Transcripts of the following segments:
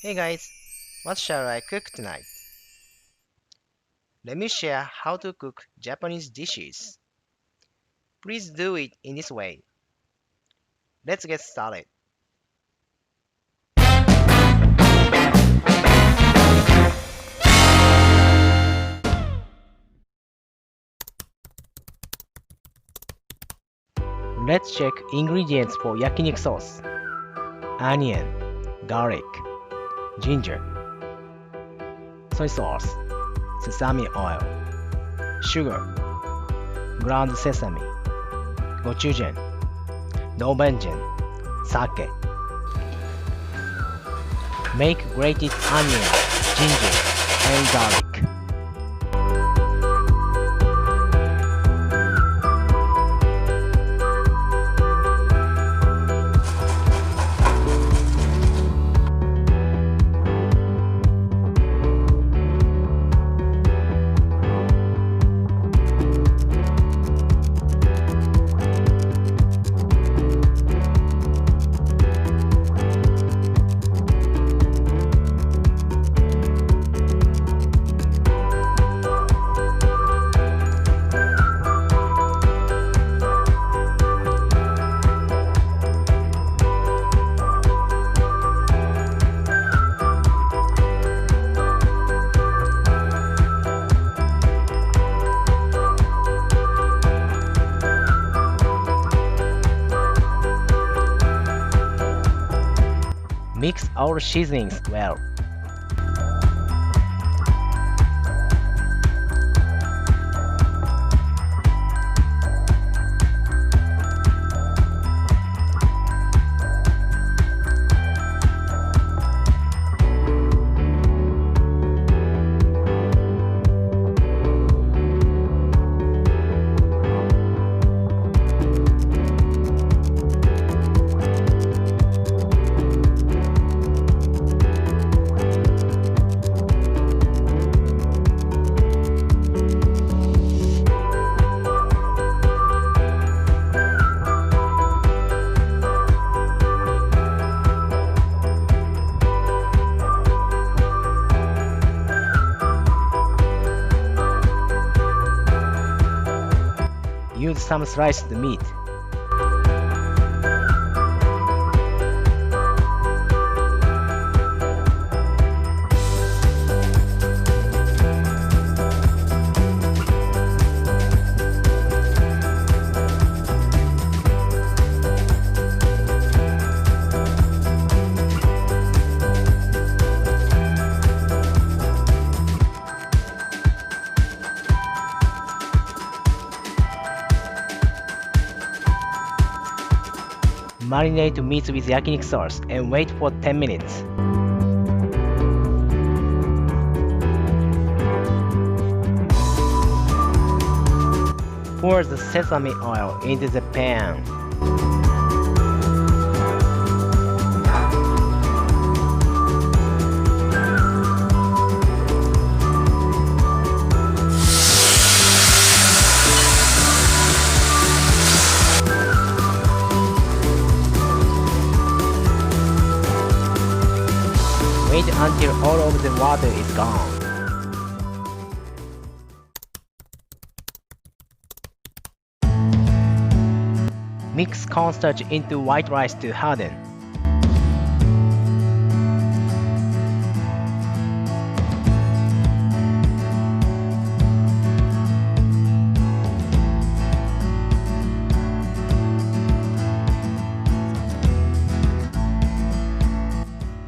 Hey guys, what shall I cook tonight? Let me share how to cook Japanese dishes. Please do it in this way. Let's get started. Let's check ingredients for yakiniku sauce. Onion, garlic, ginger, soy sauce, sesame oil, sugar, ground sesame, gochujang, doubanjian, sake. Make grated onion, ginger, and garlic. Mix all seasonings well. Use some sliced meat. Marinate meat with yakiniku sauce and wait for 10 minutes. Pour the sesame oil into the pan. Wait until all of the water is gone. Mix cornstarch into white rice to harden.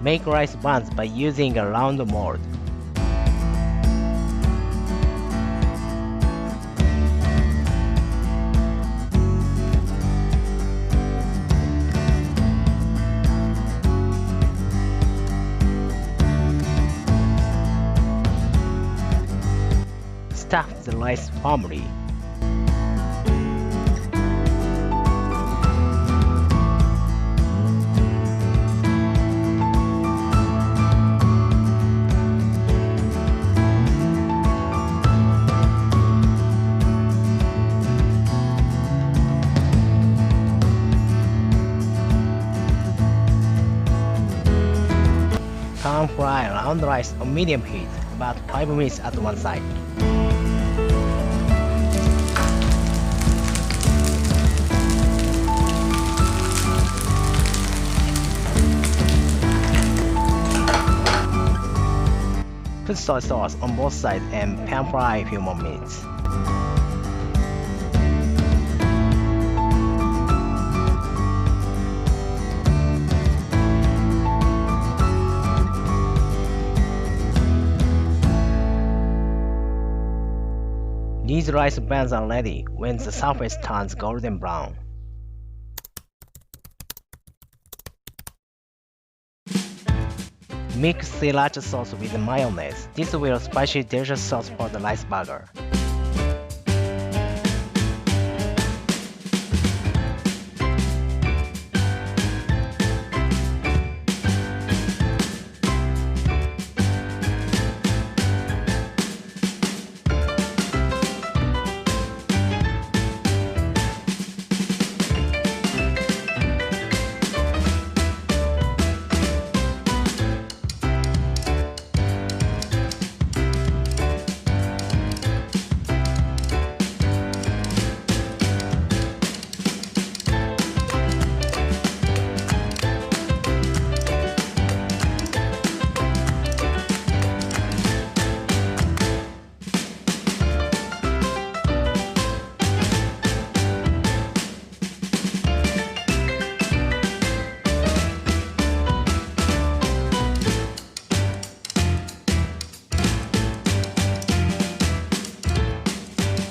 Make rice buns by using a round mold. Stuff the rice firmly. Pan fry round rice on medium heat, about 5 minutes at one side. Put soy sauce on both sides and pan fry a few more minutes. These rice buns are ready when the surface turns golden brown. Mix sriracha sauce with mayonnaise. This will spicy delicious sauce for the rice burger.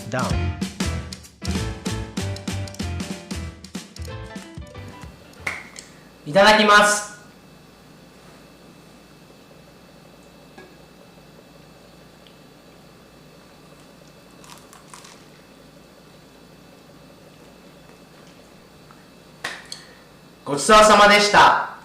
Done. いただきます。ごちそうさまでした。